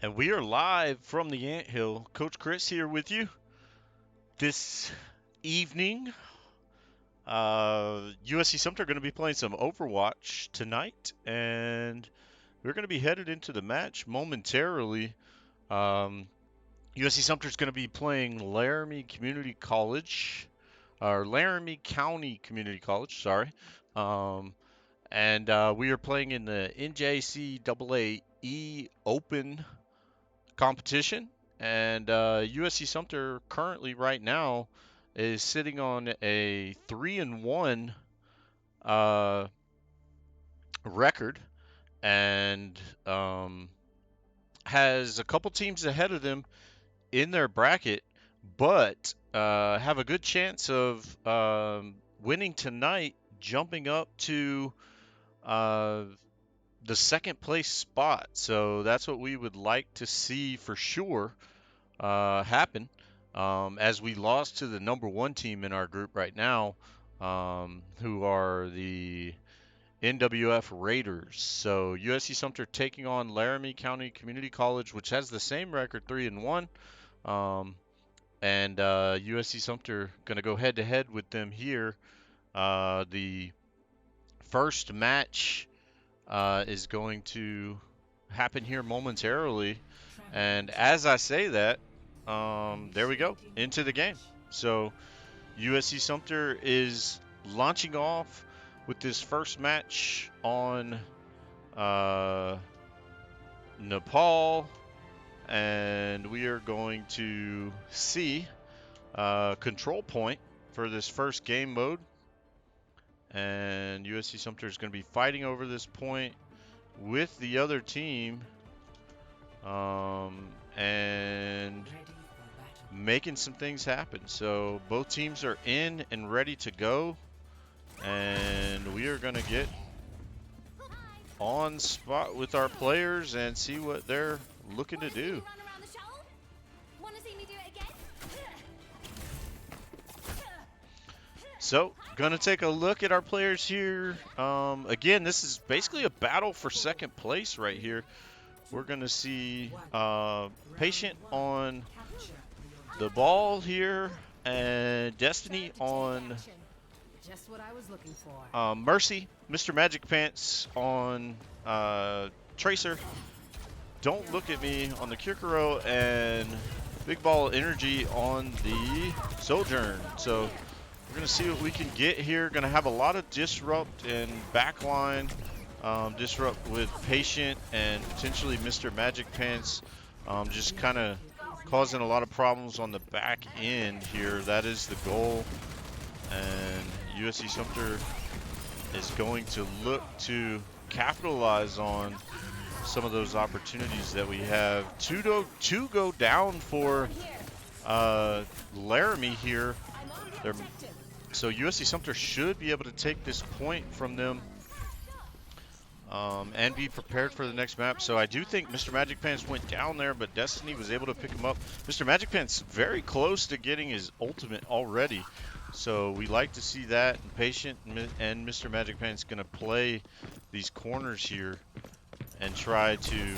And we are live from the Anthill. Coach Chris here with you this evening. USC Sumter are going to be playing some Overwatch tonight, and we're going to be headed into the match momentarily. USC Sumter is going to be playing Laramie Community College, or Laramie County Community College, sorry. Um, and we are playing in the NJCAAE Open competition, and USC Sumter currently right now is sitting on a 3-1 uh, record, and has a couple teams ahead of them in their bracket, but have a good chance of winning tonight, jumping up to uh, the second place spot. So that's what we would like to see for sure happen, as we lost to the number one team in our group right now, who are the NWF Raiders. So USC Sumter taking on Laramie County Community College, which has the same record, 3-1. And USC Sumter going to go head to head with them here. The first match is going to happen here momentarily. And as I say that, there we go, into the game. So USC Sumter is launching off with this first match on Nepal, and we are going to see control point for this first game mode. And USC Sumter is going to be fighting over this point with the other team, and making some things happen. So both teams are in and ready to go, and we are going to get on spot with our players and see what they're looking to do. So, gonna take a look at our players here. Again, this is basically a battle for second place right here. We're gonna see Patient on the ball here, and Destiny on Mercy. Mr. Magic Pants on Tracer. Don't Look at Me on the Kikoro, and Big Ball Energy on the Sojourn. So we're going to see what we can get here. Going to have a lot of disrupt and backline. Disrupt with Patient and potentially Mr. Magic Pants. Just kind of causing a lot of problems on the back end here. That is the goal. And USC Sumter is going to look to capitalize on some of those opportunities that we have. Two go down for Laramie here. So USC Sumter should be able to take this point from them, and be prepared for the next map. So I do think Mr. Magic Pants went down there, but Destiny was able to pick him up. Mr. Magic Pants very close to getting his ultimate already. So we like to see that. And Patient and Mr. Magic Pants going to play these corners here and try to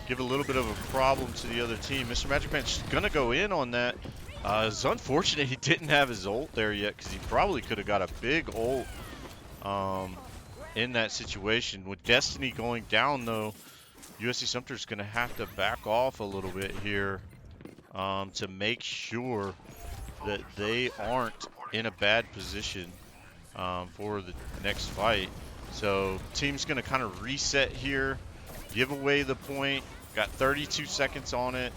give a little bit of a problem to the other team. Mr. Magic Pants going to go in on that. It's unfortunate he didn't have his ult there yet, because he probably could have got a big ult in that situation. With Destiny going down, though, USC Sumter is going to have to back off a little bit here to make sure that they aren't in a bad position for the next fight. So team's going to kind of reset here, give away the point. Got 32 seconds on it.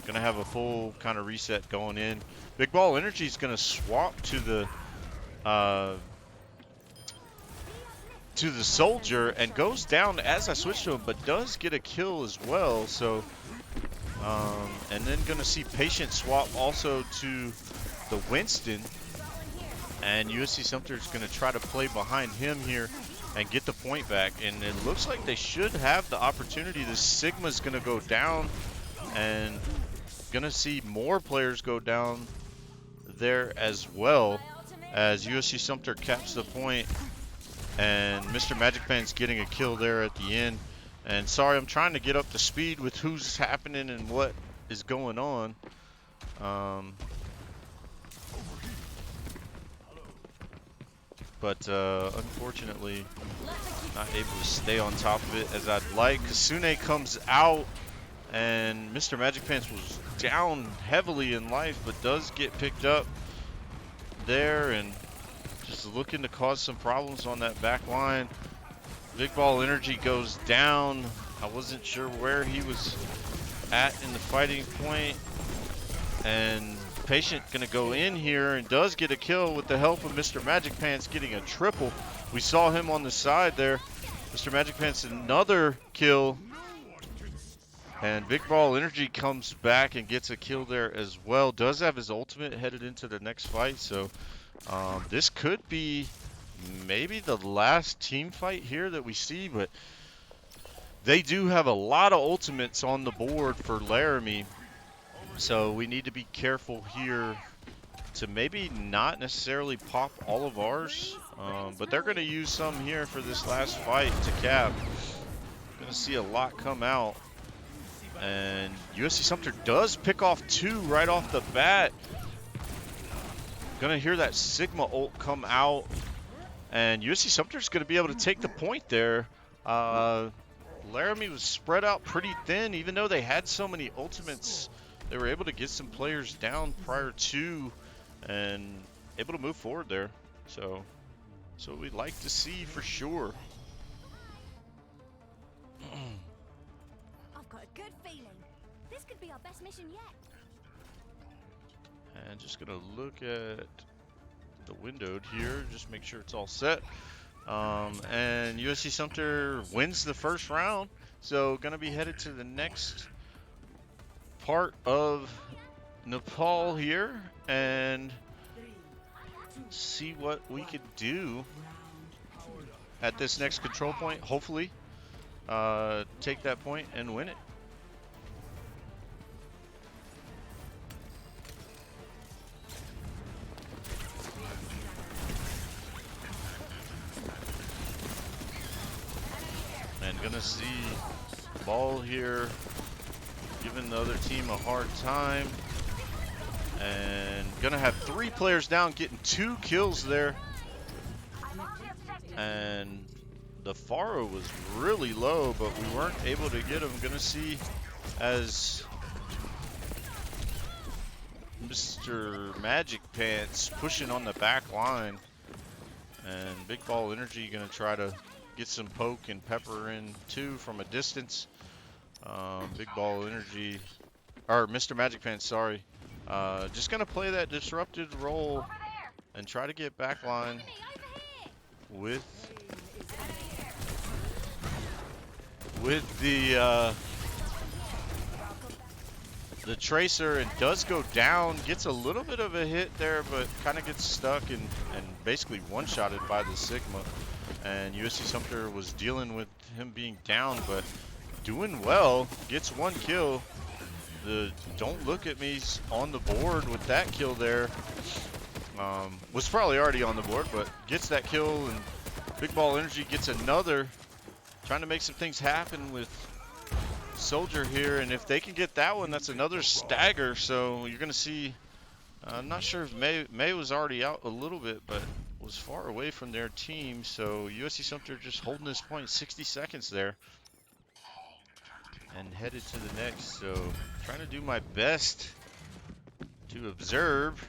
Going to have a full kind of reset going in. Big Ball Energy is going to swap to the Soldier and goes down as I switch to him, but does get a kill as well. So, and then going to see Patient swap also to the Winston, and USC Sumter is going to try to play behind him here and get the point back. And it looks like they should have the opportunity. The Sigma's going to go down, and going to see more players go down there as well, as USC Sumter caps the point, and Mr. Magic Pants getting a kill there at the end. And sorry, I'm trying to get up to speed with who's happening and what is going on. But unfortunately, not able to stay on top of it as I'd like. Kasune comes out, and Mr. Magic Pants was down heavily in life, but does get picked up there and just looking to cause some problems on that back line. Big Ball Energy goes down. I wasn't sure where he was at in the fighting point, and Patient gonna go in here and does get a kill with the help of Mr. Magic Pants getting a triple. We saw him on the side there. Mr. Magic Pants another kill, and Big Ball Energy comes back and gets a kill there as well. Does have his ultimate headed into the next fight, so this could be maybe the last team fight here that we see, but they do have a lot of ultimates on the board for Laramie, so we need to be careful here to maybe not necessarily pop all of ours, but they're going to use some here for this last fight to cap. Going to see a lot come out, and USC Sumter does pick off 2 right off the bat. Going to hear that Sigma ult come out, and USC Sumter's going to be able to take the point there. Laramie was spread out pretty thin, even though they had so many ultimates. They were able to get some players down prior to and able to move forward there. So we'd like to see for sure. I've got a good feeling. This could be our best mission yet. And just gonna look at the windowed here, just make sure it's all set. And USC Sumter wins the first round, so gonna be headed to the next part of Nepal here and see what we could do at this next control point. Hopefully take that point and win it. And gonna see Ball here giving the other team a hard time, and gonna have 3 players down, getting 2 kills there. And the Faro was really low, but we weren't able to get him. Gonna see as Mr. Magic Pants pushing on the back line, and Big Ball Energy gonna try to get some poke and pepper in too from a distance. Big Ball Energy, or Mr. Magic Pants, sorry, just gonna play that disrupted role and try to get backline with the Tracer, and does go down, gets a little bit of a hit there, but kind of gets stuck and basically one-shotted by the Sigma. And USC Sumter was dealing with him being down, but doing well, gets 1 kill. The Don't Look at Me's on the board with that kill there. Was probably already on the board, but gets that kill, and Big Ball Energy gets another. Trying to make some things happen with Soldier here, and if they can get that one, that's another stagger. So you're gonna see, I'm not sure if May was already out a little bit, but was far away from their team. So USC Sumter just holding this point, 60 seconds there, and headed to the next. So trying to do my best to observe.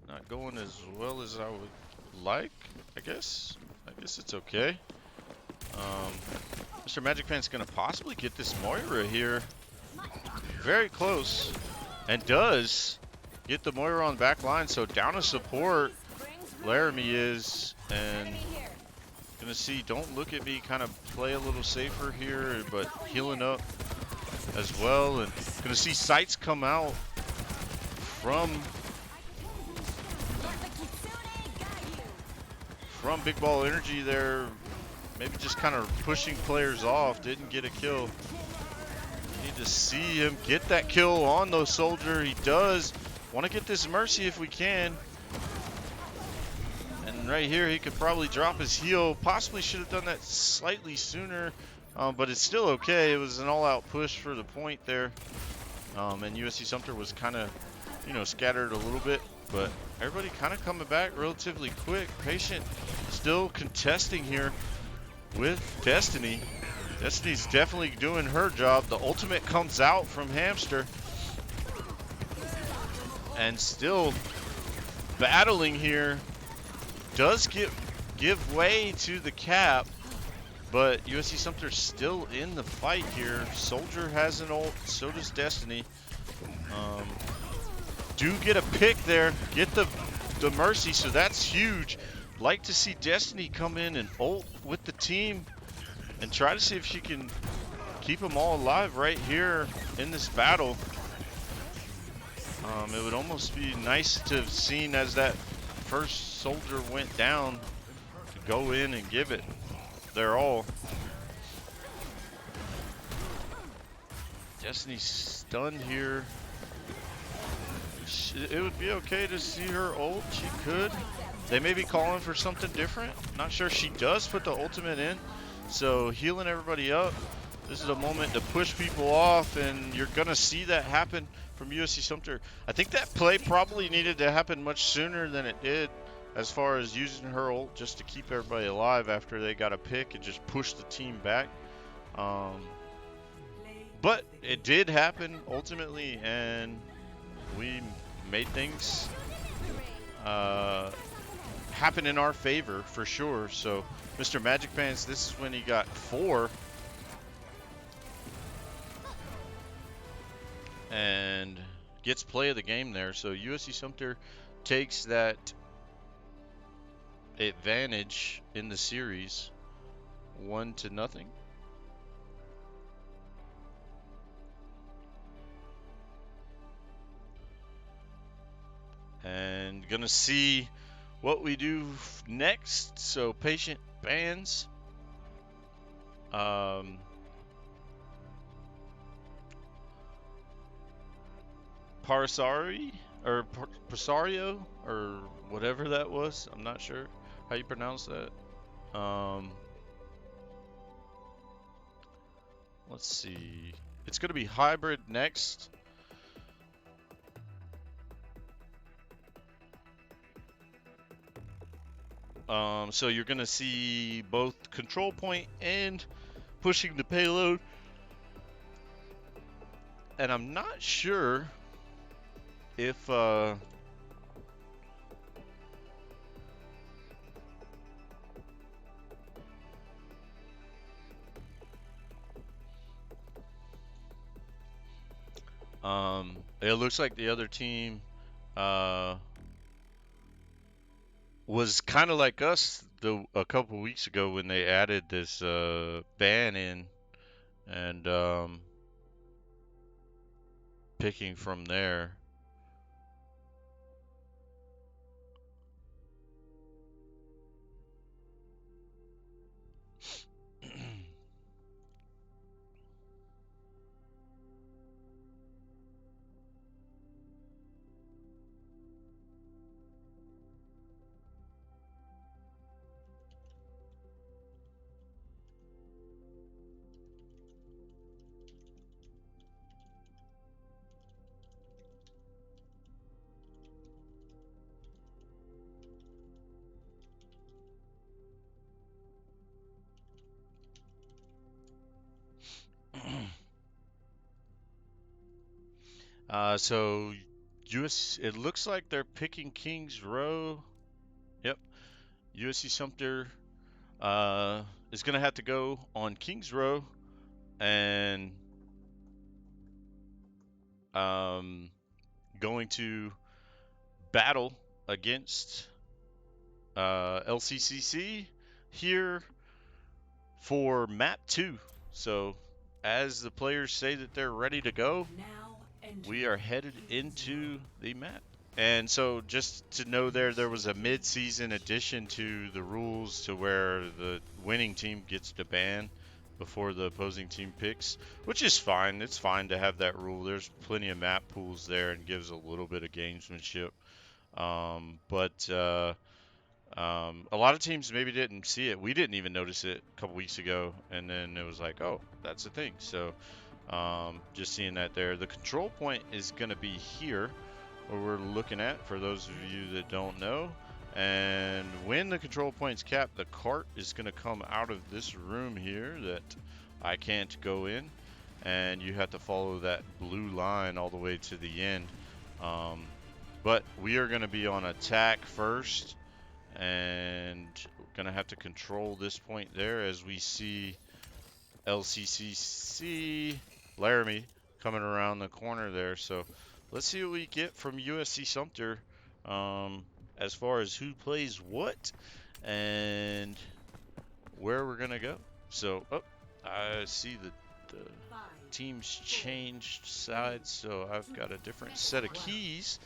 Not going as well as I would like, I guess it's okay. Mr. Magic Pant's gonna possibly get this Moira here. Very close, and does get the Moira on the back line. So down a support, Laramie is, and gonna see Don't Look at Me kind of play a little safer here, but healing up as well. And gonna see Sights come out from Big Ball Energy there. Maybe just kind of pushing players off, didn't get a kill. Need to see him get that kill on the Soldier. He does. Want to get this Mercy if we can. And right here, he could probably drop his heal. Possibly should have done that slightly sooner. but it's still okay. It was an all-out push for the point there, and USC Sumter was kind of, you know, scattered a little bit, but everybody kind of coming back relatively quick. Patient still contesting here with Destiny. Destiny's definitely doing her job. The ultimate comes out from Hamster, and still battling here. Does give way to the cap, but USC Sumter's still in the fight here. Soldier has an ult, so does Destiny. Do get a pick there, get the Mercy, so that's huge. Like to see Destiny come in and ult with the team and try to see if she can keep them all alive right here in this battle. It would almost be nice to have seen as that first soldier went down to go in and give it their all. Destiny's stunned here. It would be okay to see her ult. She could. They may be calling for something different. Not sure. She does put the ultimate in. So healing everybody up. This is a moment to push people off, and you're going to see that happen from USC Sumter. I think that play probably needed to happen much sooner than it did, as far as using her ult just to keep everybody alive after they got a pick and just push the team back. But it did happen ultimately, and we made things happen in our favor for sure. So Mr. Magic Pants, this is when he got 4. And gets play of the game there. So USC Sumter takes that advantage in the series, 1-0. And gonna see what we do next. So Patient bans. Parsari or Parsario or whatever that was. I'm not sure how you pronounce that. Let's see. It's going to be hybrid next. So you're going to see both control point and pushing the payload. And I'm not sure if it looks like the other team was kind of like us a couple weeks ago when they added this ban in, and picking from there. So it looks like they're picking Kings Row. Yep. USC Sumter is going to have to go on Kings Row and going to battle against LCCC here for map 2. So as the players say that they're ready to go, we are headed into the map. And so just to know there was a mid-season addition to the rules to where the winning team gets to ban before the opposing team picks, which is fine. It's fine to have that rule. There's plenty of map pools there and gives a little bit of gamesmanship. A lot of teams maybe didn't see it. We didn't even notice it a couple weeks ago, and then it was like, oh, that's a thing. So just seeing that there. The control point is going to be here, where we're looking at, for those of you that don't know. And when the control point's capped, the cart is going to come out of this room here that I can't go in, and you have to follow that blue line all the way to the end. But we are going to be on attack first, and we're going to have to control this point there as we see LCCC Laramie coming around the corner there. So let's see what we get from USC Sumter as far as who plays what and where we're going to go. So, I see the teams changed sides, so I've got a different set of keys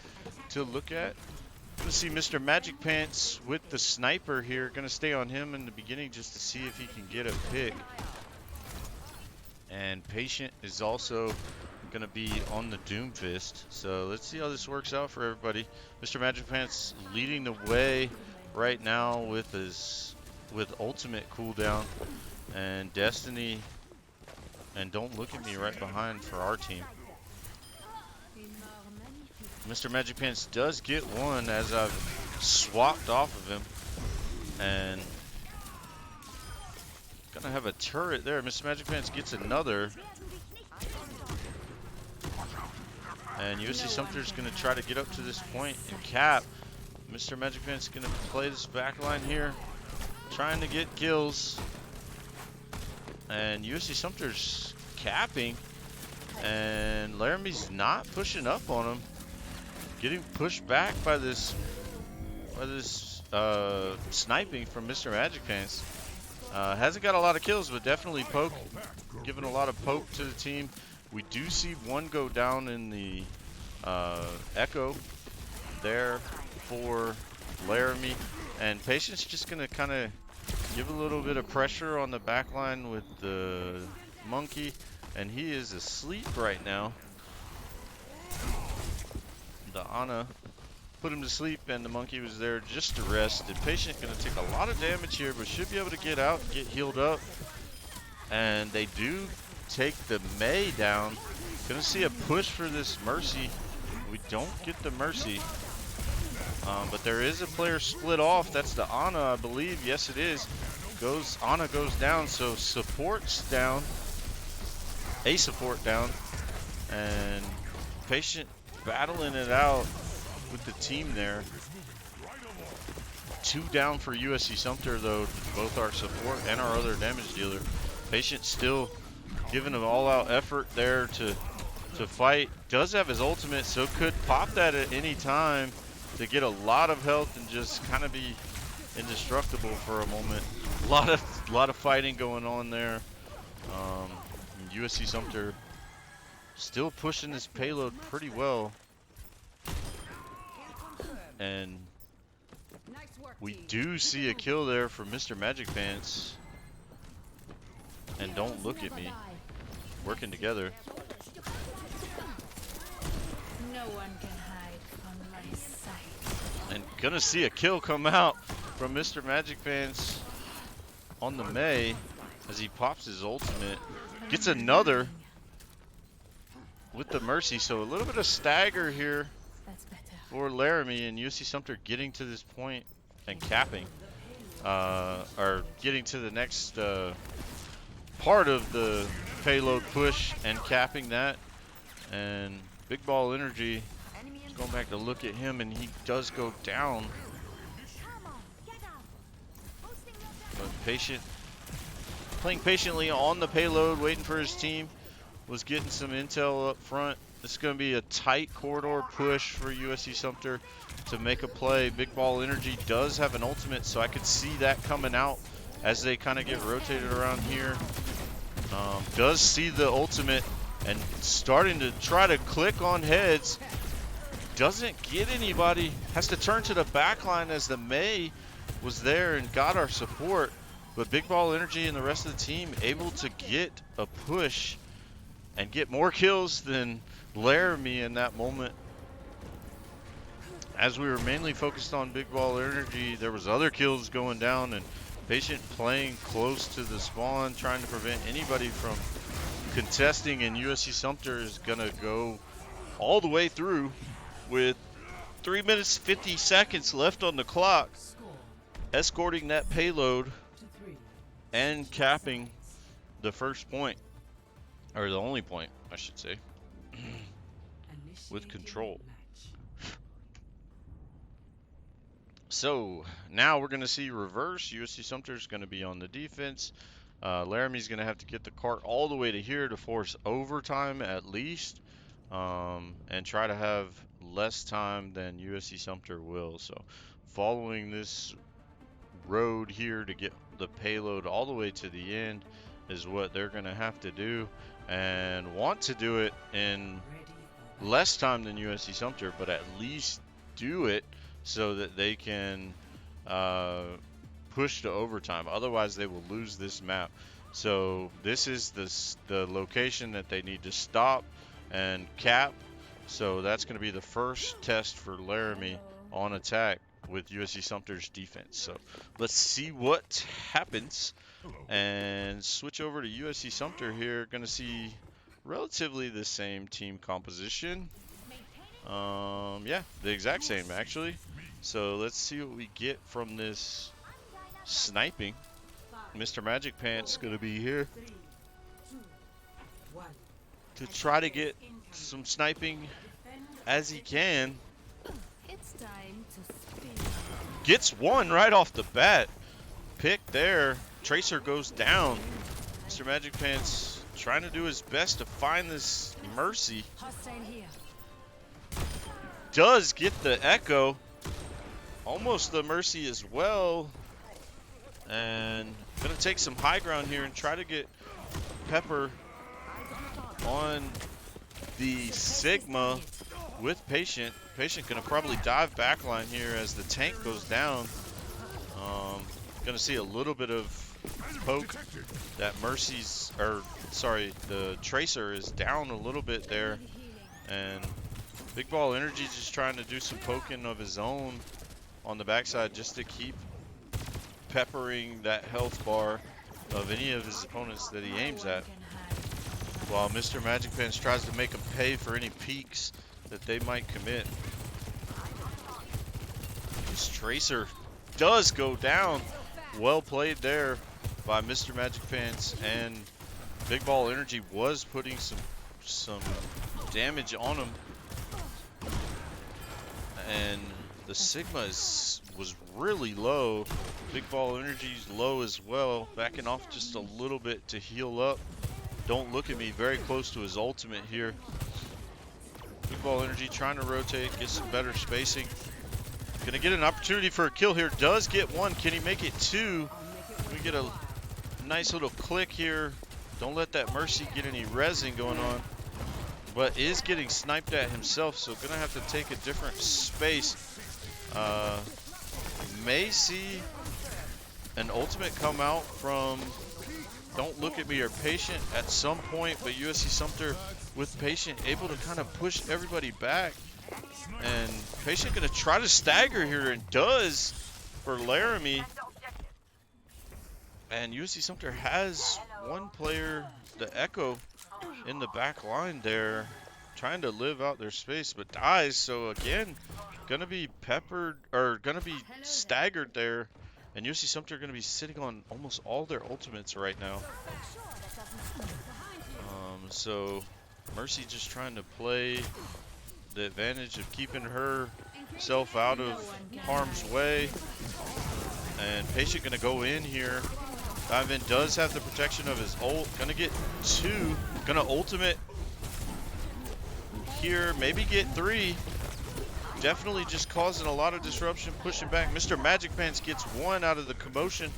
to look at. Let's see Mr. Magic Pants with the sniper here. Going to stay on him in the beginning just to see if he can get a pick. And Patient is also going to be on the Doomfist. So let's see how this works out for everybody. Mr. Magic Pants leading the way right now with ultimate cooldown, and Destiny and Don't Look at Me right behind for our team. Mr. Magic Pants does get one as I've swapped off of him, and gonna have a turret there. Mr. Magic Pants gets another, and USC Sumter's gonna try to get up to this point and cap. Mr. Magic Pants gonna play this back line here, trying to get kills, and USC Sumter's capping, and Laramie's not pushing up on him, getting pushed back by this sniping from Mr. Magic Pants. Hasn't got a lot of kills, but definitely giving a lot of poke to the team. We do see one go down in the echo there for Laramie, and Patient's just gonna kind of give a little bit of pressure on the back line with the monkey, and he is asleep right now. The Ana put him to sleep, and the monkey was there just to rest. And Patient gonna take a lot of damage here, but should be able to get out, get healed up. And they do take the May down. Gonna see a push for this Mercy. We don't get the Mercy, but there is a player split off. That's the Ana, I believe. Yes, it is. Ana goes down, so support's down. A support down, and Patient battling it out with the team there. 2 down for USC Sumter, though, both our support and our other damage dealer. Patient still giving an all-out effort there to fight. Does have his ultimate, so could pop that at any time to get a lot of health and just kind of be indestructible for a moment. A lot of fighting going on there. USC Sumter still pushing this payload pretty well. And we do see a kill there for Mr. Magic Pants and Don't Look at Me working together. No one can hide from my sight. And gonna see a kill come out from Mr. Magic Pants on the May as he pops his ultimate. Gets another with the Mercy, so a little bit of stagger here for Laramie, and USC Sumter getting to this point and capping, or getting to the next part of the payload push and capping that. And Big Ball Energy is going back to look at him, and he does go down. But Patient, playing patiently on the payload, waiting for his team, was getting some intel up front. This is going to be a tight corridor push for USC Sumter to make a play. Big Ball Energy does have an ultimate, so I could see that coming out as they kind of get rotated around here. Does see the ultimate and starting to try to click on heads. Doesn't get anybody. Has to turn to the back line as the May was there and got our support. But Big Ball Energy and the rest of the team able to get a push and get more kills than Laramie in that moment. as we were mainly focused on Big Ball Energy, there was other kills going down, and Patient playing close to the spawn, trying to prevent anybody from contesting, and USC Sumter is gonna go all the way through with 3 minutes 50 seconds left on the clock, escorting that payload and capping the first point, or the only point, I should say, with control. So now we're going to see reverse. USC Sumter is going to be on the defense. Laramie's going to have to get the cart all the way to here to force overtime at least, and try to have less time than USC Sumter will. So following this road here to get the payload all the way to the end is what they're going to have to do, and want to do it in less time than USC Sumter, but at least do it so that they can push to overtime. Otherwise, they will lose this map. So this is the location that they need to stop and cap. So that's going to be the first test for Laramie on attack with USC Sumter's defense. So let's see what happens, and switch over to USC Sumter here. Going to see relatively the same team composition. Yeah, the exact same actually. So let's see what we get from this sniping. Mr. Magic Pants going to be here to try to get some sniping as he can. It's time to spin. Gets one right off the bat. Pick there. Tracer goes down. Mr. Magic Pants trying to do his best to find this Mercy. Hostile here. Does get the Echo. Almost the Mercy as well. And gonna take some high ground here and try to get Pepper on the Sigma with Patient. Patient gonna probably dive backline here as the tank goes down. Gonna see a little bit of poke. That Mercy's, or sorry, the Tracer is down a little bit there, and Big Ball Energy just trying to do some poking of his own on the backside just to keep peppering that health bar of any of his opponents that he aims at, while Mr. Magic Pants tries to make him pay for any peaks that they might commit. This Tracer does go down. Well played there by Mr. Magic Pants, and Big Ball Energy was putting some damage on him, and the Sigma was really low. Big Ball Energy's low as well, backing off just a little bit to heal up. Don't look at me, very close to his ultimate here. Big Ball Energy trying to rotate, get some better spacing. Gonna get an opportunity for a kill here. Does get one. Can he make it two? We get a nice little click here. Don't let that Mercy get any resin going on, but is getting sniped at himself, so gonna have to take a different space. May see an ultimate come out from Don't Look at Me or Patient at some point, but USC Sumter with Patient able to kind of push everybody back, and Patient gonna try to stagger here, and does for Laramie. And USC Sumter has one player, the Echo, in the back line there, trying to live out their space, but dies. So again, gonna be peppered, or gonna be staggered there, and USC Sumter gonna be sitting on almost all their ultimates right now. So Mercy just trying to play the advantage of keeping herself out of harm's way, and Patient gonna go in here. Ivan does have the protection of his ult. Gonna get two. Gonna ultimate here. Maybe get three. Definitely just causing a lot of disruption, pushing back. Mr. Magic Pants gets one out of the commotion,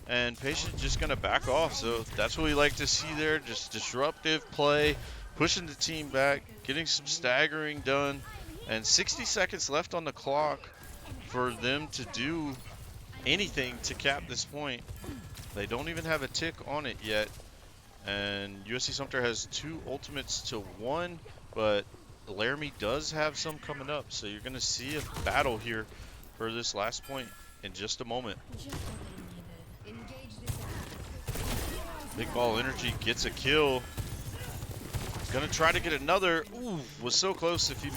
and Patient just gonna back off. So that's what we like to see there. Just disruptive play, pushing the team back, getting some staggering done, and 60 seconds left on the clock for them to do anything to cap this point. They don't even have a tick on it yet, and USC Sumter has two ultimates to one, but Laramie does have some coming up, so you're going to see a battle here for this last point in just a moment. Just what they needed. Engage this Big Ball Energy gets a kill. Gonna try to get another. Ooh, was so close. If he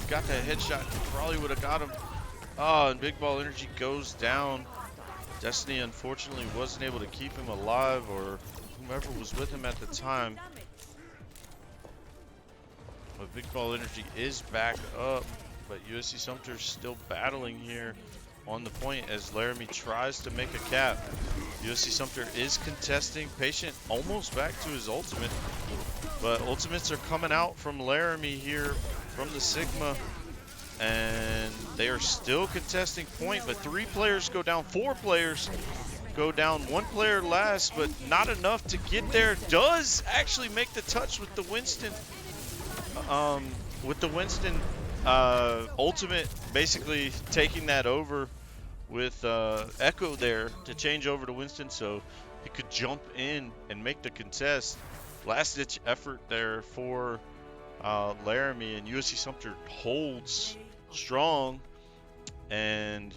got that headshot, probably would have got him. Oh, and Big Ball Energy goes down. Destiny unfortunately wasn't able to keep him alive, or whomever was with him at the time. But Big Ball Energy is back up, but USC Sumter's still battling here on the point as Laramie tries to make a cap. USC Sumter is contesting. Patient almost back to his ultimate, but ultimates are coming out from Laramie here from the Sigma, and they are still contesting point, but 3 players go down, 4 players go down, 1 player last, but not enough to get there. Does actually make the touch with the Winston. Ultimate basically taking that over with Echo there to change over to Winston so he could jump in and make the contest. Last ditch effort there for Laramie, and USC Sumter holds strong and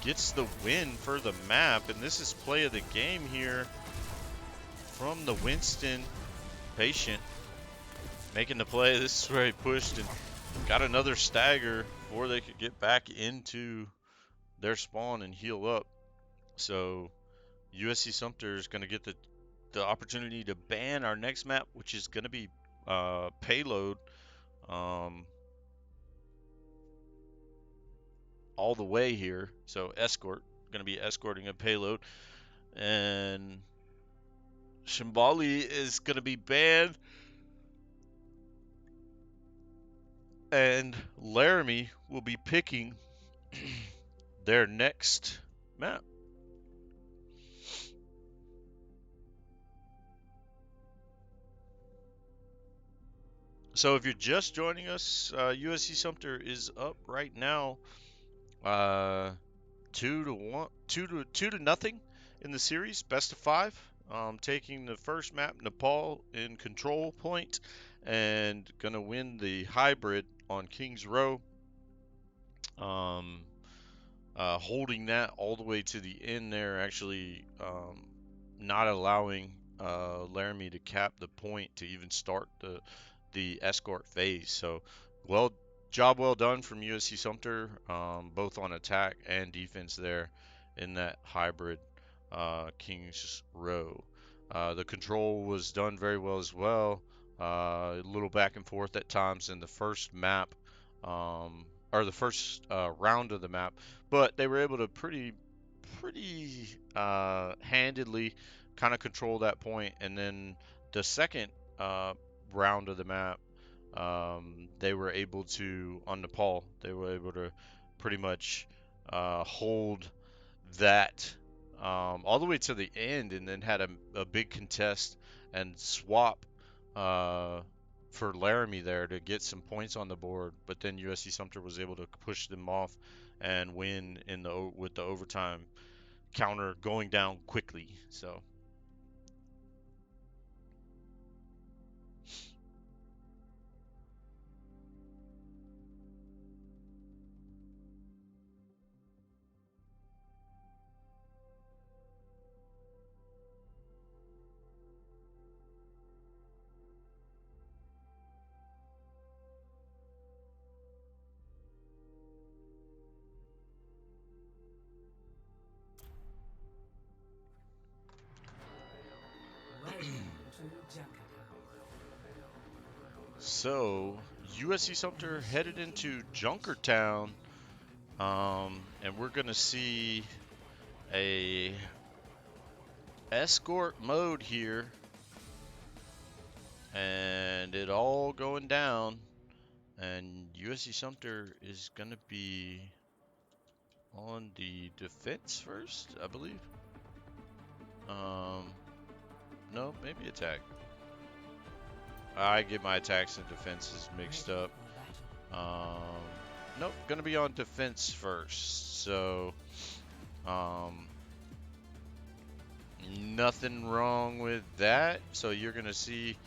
gets the win for the map. And this is play of the game here from the Winston. Patient making the play. This is where he pushed and got another stagger before they could get back into their spawn and heal up. So USC Sumter is going to get the opportunity to ban our next map, which is going to be payload, all the way here. So escort, going to be escorting a payload, and Shimbali is going to be banned, and Laramie will be picking their next map. So if you're just joining us, USC Sumter is up right now, 2-1, 2-0 in the series, best of 5. Taking the first map, Nepal, in control point, and gonna win the hybrid on Kings Row. Holding that all the way to the end there, actually not allowing Laramie to cap the point to even start the escort phase. So, job well done from USC Sumter, both on attack and defense there in that hybrid Kings Row. The control was done very well as well. A little back and forth at times in the first map, or the first round of the map, but they were able to pretty handedly kind of control that point. And then the second round of the map, they were able to, on Nepal, they were able to pretty much hold that all the way to the end, and then had a big contest and swap for Laramie there to get some points on the board. But then USC Sumter was able to push them off and win with the overtime counter going down quickly. So USC Sumter headed into Junkertown, and we're gonna see a escort mode here, and it all going down, and USC Sumter is gonna be on the defense first, I believe. No, maybe attack. I get my attacks and defenses mixed up. Nope, gonna be on defense first. So, nothing wrong with that. So you're gonna see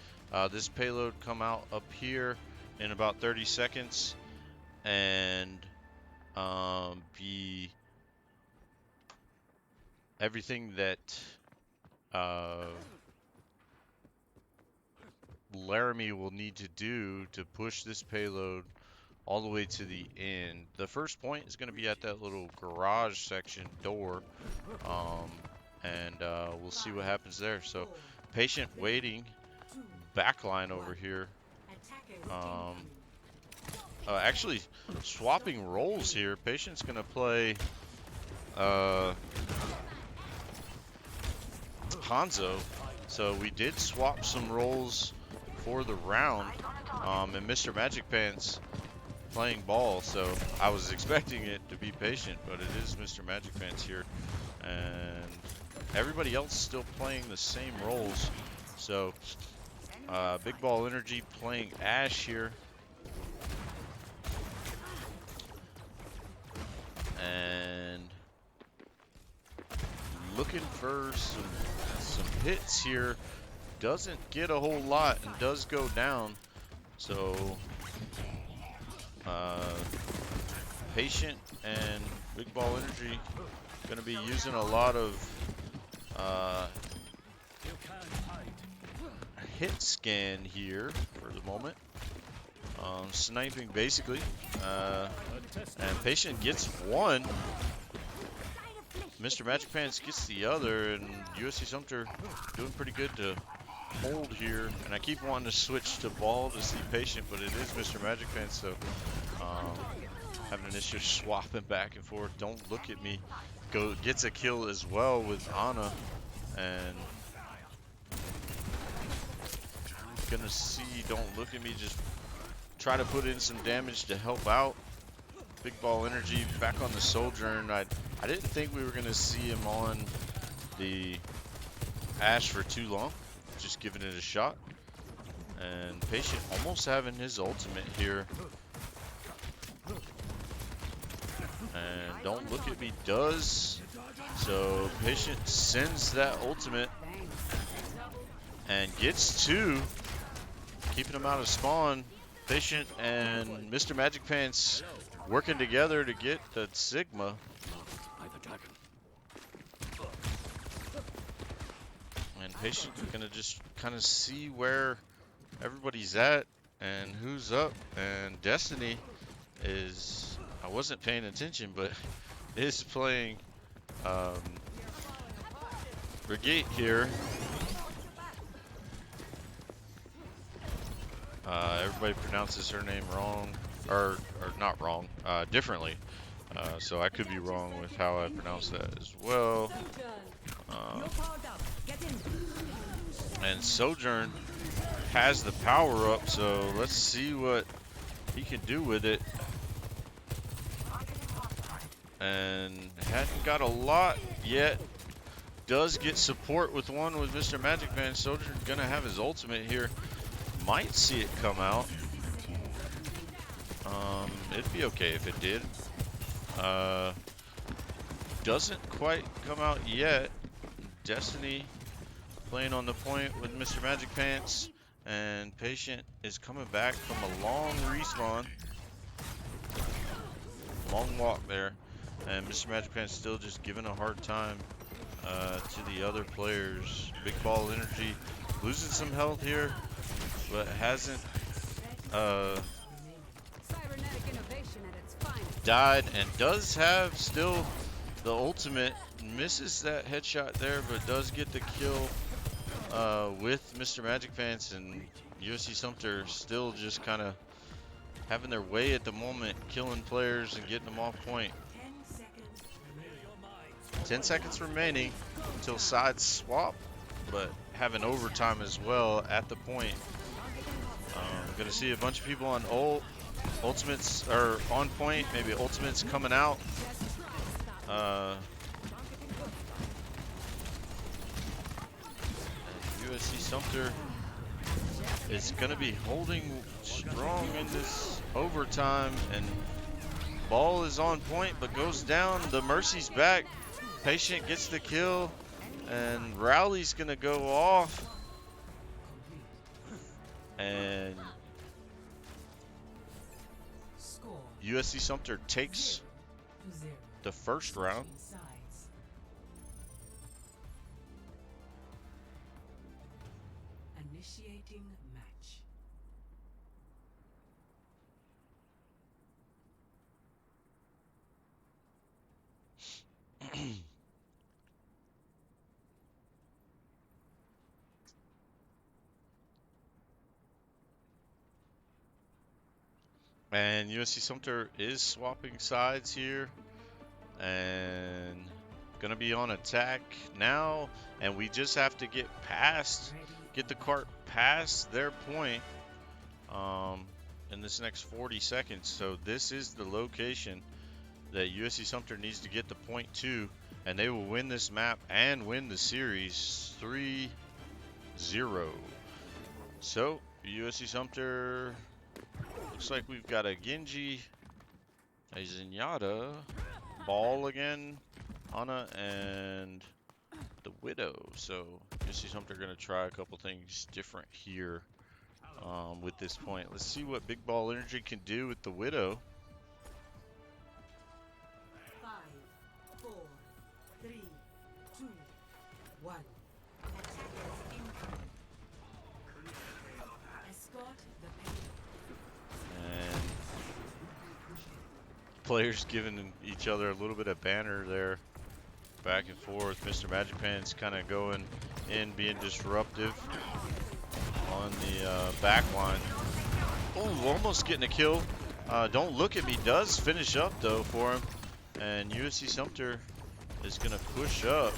This payload come out up here in about 30 seconds and be everything that Laramie will need to do to push this payload all the way to the end. The first point is going to be at that little garage section door, and we'll see what happens there. So, patient waiting, backline over here. Actually, swapping roles here. Patient's going to play Hanzo. So we did swap some roles for the round, and Mr. Magic Pants playing ball, so I was expecting it to be patient, but it is Mr. Magic Pants here, and everybody else still playing the same roles. So Big Ball Energy playing Ash here, and looking for some hits here. Doesn't get a whole lot and does go down. So Patient and Big Ball Energy going to be using a lot of hit scan here for the moment. Sniping basically. And Patient gets one. Mr. Magic Pants gets the other, and USC Sumter doing pretty good to hold here. And I keep wanting to switch to ball to see Patient, but it is Mr. Magic Pants, so having an issue swapping back and forth. Don't Look at Me gets a kill as well with Ana, and gonna see Don't Look at Me just try to put in some damage to help out. Big Ball Energy back on the Sojourn. I didn't think we were gonna see him on the Ash for too long. Just giving it a shot. And Patient almost having his ultimate here. And Don't Look at Me does. So Patient sends that ultimate and gets two, keeping him out of spawn. Patient and Mr. Magic Pants working together to get the Sigma. And Patient gonna just kind of see where everybody's at and who's up. And Destiny is, I wasn't paying attention, but is playing Brigade here. Everybody pronounces her name wrong, or not wrong, differently. So I could be wrong with how I pronounce that as well. And Sojourn has the power up, so let's see what he can do with it. And hadn't got a lot yet. Does get support with one with Mr. Magic Man. Sojourn gonna have his ultimate here. Might see it come out. It'd be okay if it did. Doesn't quite come out yet. Destiny playing on the point with Mr. Magic Pants, and Patient is coming back from a long respawn. Long walk there, and Mr. Magic Pants still just giving a hard time to the other players. Big Ball Energy losing some health here, but hasn't died, and does have still the ultimate. Misses that headshot there, but does get the kill with Mr. Magic Pants, and USC Sumter still just kind of having their way at the moment, killing players and getting them off point. 10 seconds remaining until sides swap, but having overtime as well at the point. Gonna see a bunch of people on ultimates, or on point, maybe ultimates coming out. USC Sumter is going to be holding strong in this overtime, and ball is on point but goes down. The Mercy's back. Patient gets the kill, and Rowley's going to go off. And Score USC Sumter takes 0-0. the first round. Switching sides. Initiating match. And USC Sumter is swapping sides here. And gonna be on attack now. And we just have to get the cart past their point in this next 40 seconds. So this is the location that USC Sumter needs to get the point to, and they will win this map and win the series 3-0. So USC Sumter, looks like we've got a Genji, a Zenyatta, Ball again, Ana, and the Widow. So USC Sumter going to try a couple things different here with this point. Let's see what Big Ball Energy can do with the Widow. 5, 4, 3, 2, 1. Attackers incoming. Escort the payload. And players giving each other a little bit of banter there, back and forth. Mr. Magic Pants kind of going in, being disruptive on the back line. Oh, almost getting a kill. Don't Look at Me does finish up though for him. And USC Sumter is going to push up.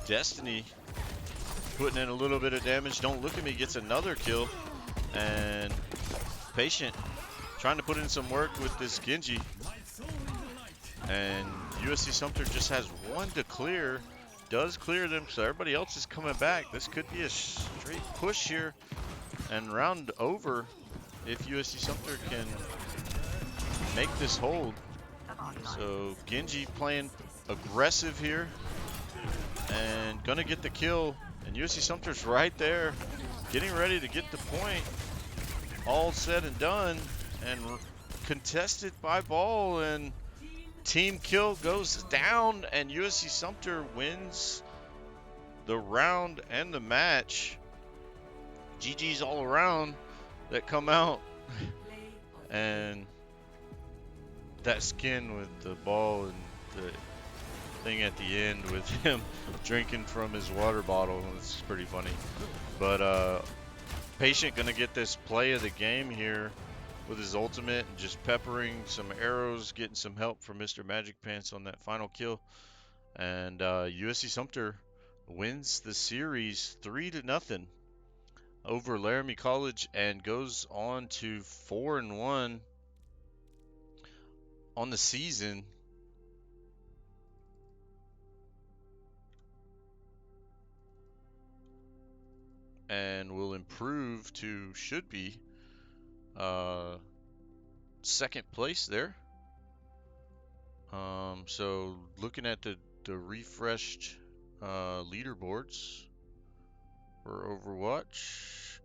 Destiny putting in a little bit of damage. Don't Look at Me gets another kill. And Patient trying to put in some work with this Genji. And USC Sumter just has one to clear. Does clear them, so everybody else is coming back. This could be a straight push here and round over if USC Sumter can make this hold. So Genji playing aggressive here and gonna get the kill. And USC Sumter's right there, getting ready to get the point. All said and done, and contested by Ball, and team kill goes down, and USC Sumter wins the round and the match. GG's all around that come out. And that skin with the ball and the thing at the end with him drinking from his water bottle, it's pretty funny. But Patient gonna get this play of the game here with his ultimate and just peppering some arrows, getting some help from Mr. Magic Pants on that final kill. And USC Sumter wins the series 3-0 over Laramie College and goes on to 4-1 on the season. And will improve to, should be, second place there. So looking at the refreshed leaderboards for Overwatch,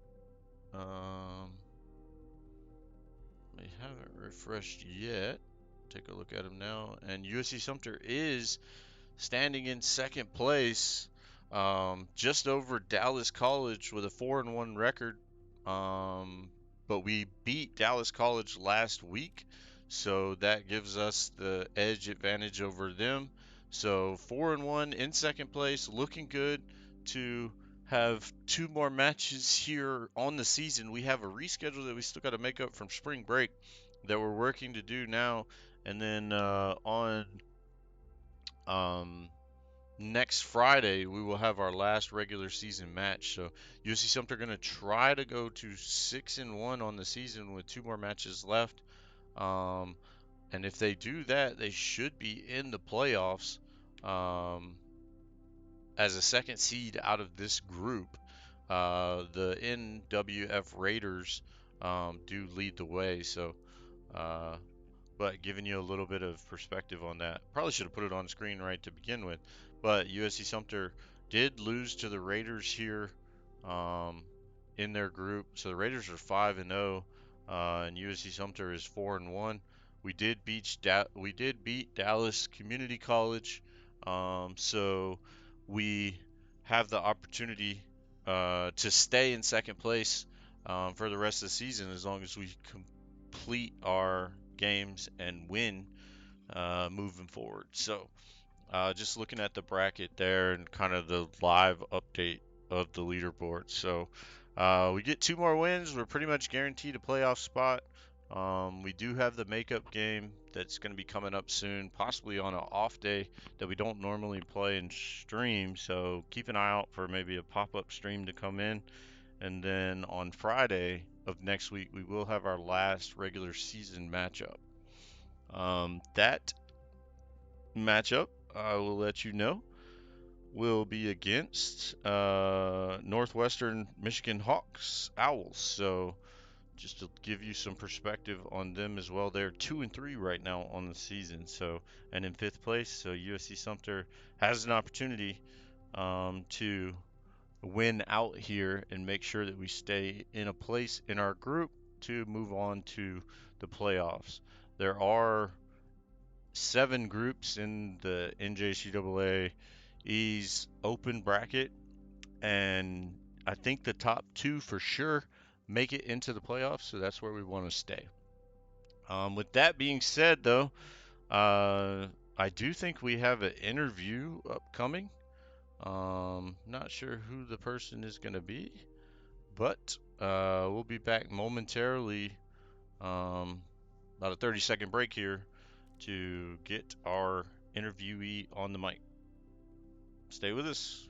they haven't refreshed yet. Take a look at them now, and USC Sumter is standing in second place, just over Dallas College with a 4-1 record. But we beat Dallas College last week, so that gives us the edge advantage over them. So 4-1 in second place, looking good to have 2 more matches here on the season. We have a reschedule that we still got to make up from spring break that we're working to do now, and then on next Friday we will have our last regular season match. So USC Sumter going to try to go to 6-1 on the season with 2 more matches left. And if they do that, they should be in the playoffs as a second seed out of this group. The NWF Raiders do lead the way. So but giving you a little bit of perspective on that. Probably should have put it on screen right to begin with. But USC Sumter did lose to the Raiders here in their group. So the Raiders are 5-0, and USC Sumter is 4-1. We did beat Dallas Community College, so we have the opportunity to stay in second place for the rest of the season as long as we complete our games and win moving forward. So just looking at the bracket there and kind of the live update of the leaderboard. So we get 2 more wins. We're pretty much guaranteed a playoff spot. We do have the makeup game that's going to be coming up soon, possibly on an off day that we don't normally play and stream. So keep an eye out for maybe a pop-up stream to come in. And then on Friday of next week, we will have our last regular season matchup. That matchup, I will let you know, will be against Northwestern Michigan Hawks Owls. So just to give you some perspective on them as well, they're 2-3 right now on the season. So and in fifth place. So USC Sumter has an opportunity to win out here and make sure that we stay in a place in our group to move on to the playoffs. There are 7 groups in the NJCAAE's open bracket, and I think the top 2 for sure make it into the playoffs, so that's where we want to stay. With that being said, though, I do think we have an interview upcoming. Not sure who the person is going to be, but we'll be back momentarily. About a 30-second break here to get our interviewee on the mic. Stay with us.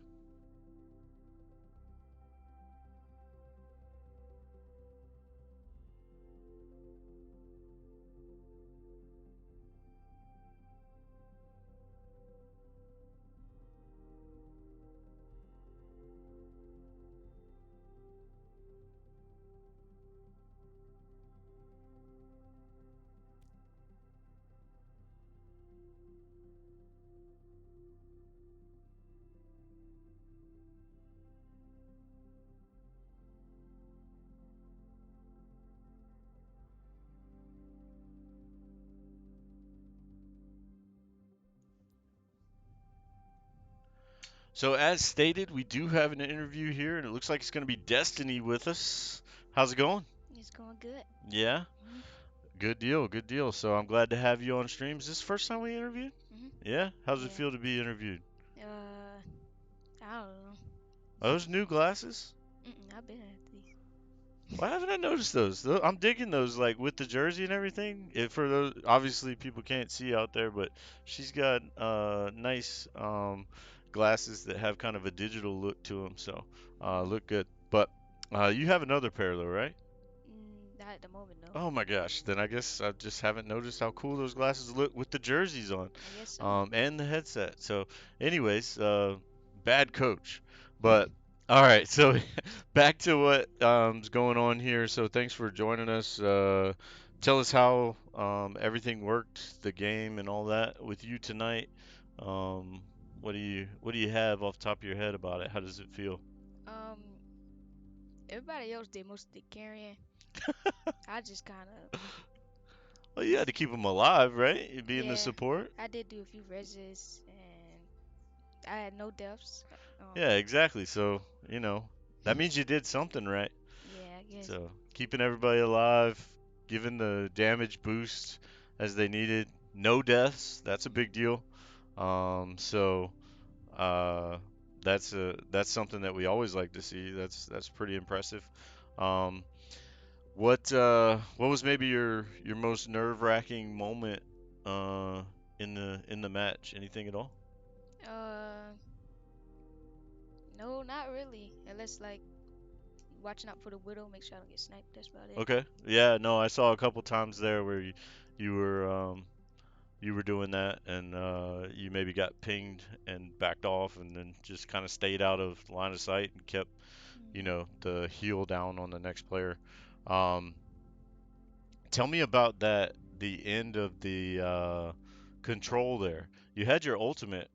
So, as stated, we do have an interview here, and it looks like it's going to be Destiny with us. How's it going? It's going good. Yeah? Mhm. Good deal, good deal. So, I'm glad to have you on stream. Is this the first time we interviewed? Mhm. Yeah? How's it Yeah. feel to be interviewed? Uh, I don't know. Are those new glasses? I've been at these. Why haven't I noticed those? I'm digging those, like with the jersey and everything. For those, obviously people can't see out there, but she's got nice glasses that have kind of a digital look to them, so Mm, look good. But you have another pair though, right? not at the moment, no. Oh my gosh, then I guess I just haven't noticed how cool those glasses look with the jerseys on, I guess so. and the headset. So, anyways, bad coach, but all right. So back to what is going on here. So thanks for joining us. Tell us how everything worked, the game and all that with you tonight. Um, what do you have off the top of your head about it? How does it feel? Um, everybody else did most of the carrying. I just kind of, Well, you had to keep them alive, right? Being the yeah, support. I did do a few reses and I had no deaths. Yeah, exactly. So, that means you did something right. Yeah, I guess. So, keeping everybody alive, giving the damage boost as they needed. No deaths. That's a big deal. So uh, that's something that we always like to see. That's pretty impressive. Um, what was maybe your most nerve-wracking moment uh, in the match? Anything at all? Uh, no, not really. Unless like watching out for the widow, make sure I don't get sniped. That's about it. Okay. Yeah, no, I saw a couple times there where you were you were doing that and you maybe got pinged and backed off and then just kind of stayed out of line of sight and kept, Mm. the heel down on the next player. Um, Tell me about the end of the control there. You had your ultimate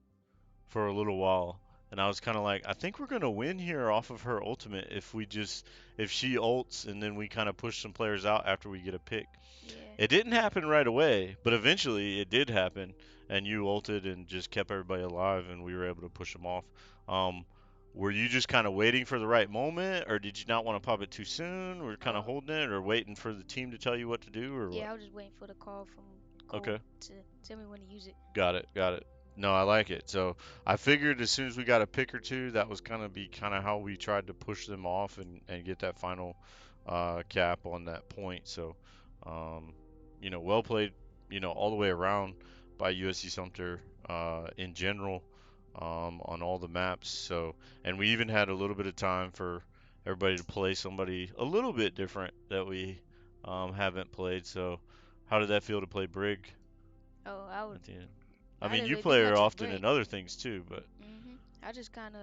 for a little while, and I was kind of like, I think we're gonna win here off of her ultimate if she ults and then we kind of push some players out after we get a pick. Yeah. It didn't happen right away, but eventually it did happen, and you ulted and just kept everybody alive, and we were able to push them off. Um, were you just kind of waiting for the right moment, or did you not want to pop it too soon? Or kind of Uh, holding it, or waiting for the team to tell you what to do, or what? yeah, I was just waiting for the call from Cole Okay, to tell me when to use it. got it, got it. No, I like it. So I figured as soon as we got a pick or two, that was kind of how we tried to push them off and get that final cap on that point. So, um, well played, all the way around by USC Sumter in general on all the maps. So, and we even had a little bit of time for everybody to play somebody a little bit different that we haven't played. So, how did that feel to play Brig Oh, at the end? I I mean, didn't you really do play her much with often Brig. in other things too, but I just kind of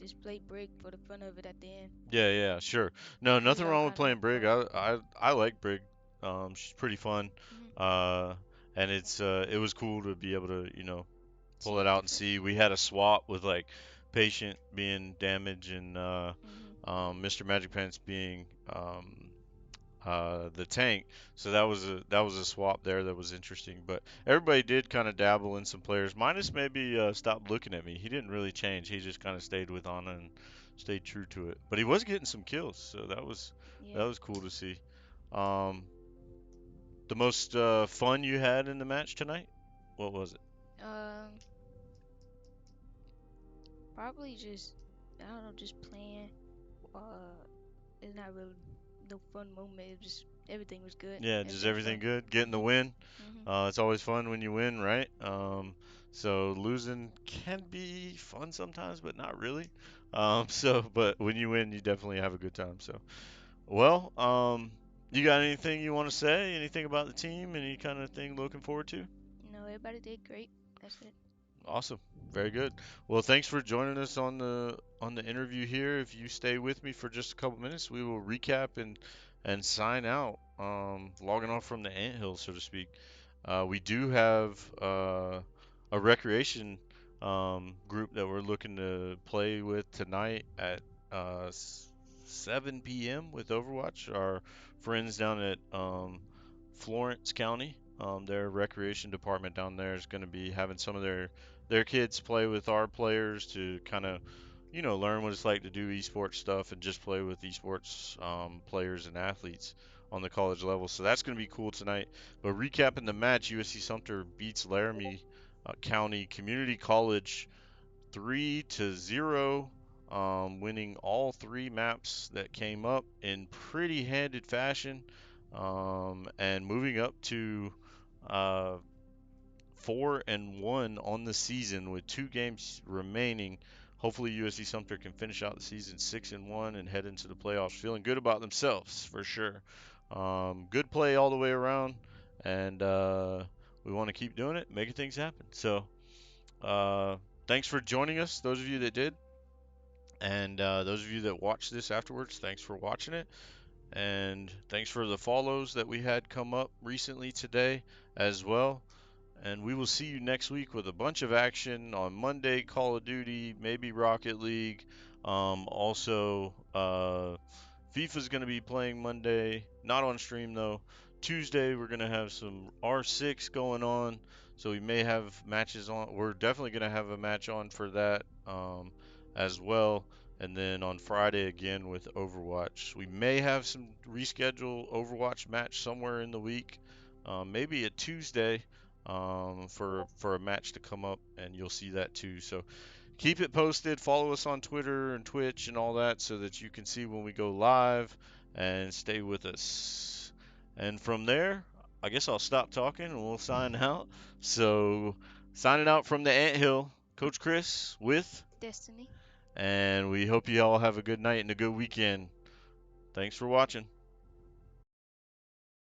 just played Brig for the fun of it at the end. yeah, yeah, sure. No, We was nothing all wrong with kind of playing Brig. quiet. I like Brig. She's pretty fun. hmm Uh, and it was cool to be able to, pull See it the out and difference. see. We had a swap with like Patient being damage and hmm Mr. Magic Pants being the tank. So that was a swap there that was interesting. But everybody did kind of dabble in some players. Minus maybe stopped looking at me. He didn't really change. He just kind of stayed with Anna and stayed true to it. But he was getting some kills, so that Yeah. was cool to see. Um, the most fun you had in the match tonight? What was it? Um, Probably just I don't know, just playing. Uh, it's not really no fun moment. It just everything was good. Yeah, just Everything was everything fun. good. Getting the Mhm. win. Mhm. It's always fun when you win, right? So losing can be fun sometimes, but not really. But when you win, you definitely have a good time. So, well, you got anything you want to say? Anything about the team? Any kind of thing looking forward to? No, everybody did great. That's it. Awesome. Very good. Well, thanks for joining us on the interview here. If you stay with me for just a couple minutes, we will recap and sign out. Logging off from the anthill, so to speak. We do have a recreation group that we're looking to play with tonight at 7 p.m. with Overwatch. Our friends down at Florence County, their recreation department down there is going to be having some of their kids play with our players to kind of learn what it's like to do esports stuff and just play with esports players and athletes on the college level. So that's going to be cool tonight. But recapping the match, USC Sumter beats Laramie County Community College 3-0, winning all three maps that came up in pretty handed fashion, and moving up to uh, 4-1 on the season with 2 games remaining. Hopefully, USC Sumter can finish out the season 6-1 and head into the playoffs feeling good about themselves for sure. Good play all the way around, and we want to keep doing it, making things happen. So, uh, thanks for joining us, those of you that did, and those of you that watched this afterwards. Thanks for watching it, and thanks for the follows that we had come up recently today as well. And we will see you next week with a bunch of action on Monday, Call of Duty, maybe Rocket League. Also, FIFA's going to be playing Monday, not on stream though. Tuesday, we're going to have some R6 going on, so we may have matches on. We're definitely going to have a match on for that as well. And then on Friday again with Overwatch. We may have some reschedule Overwatch match somewhere in the week, maybe a Tuesday for a match to come up, and you'll see that too. So keep it posted. Follow us on Twitter and Twitch and all that so that you can see when we go live and stay with us. And from there, I guess I'll stop talking and we'll sign out. So, signing out from the Anthill, Coach Chris with, Destiny. and we hope you all have a good night and a good weekend. Thanks for watching.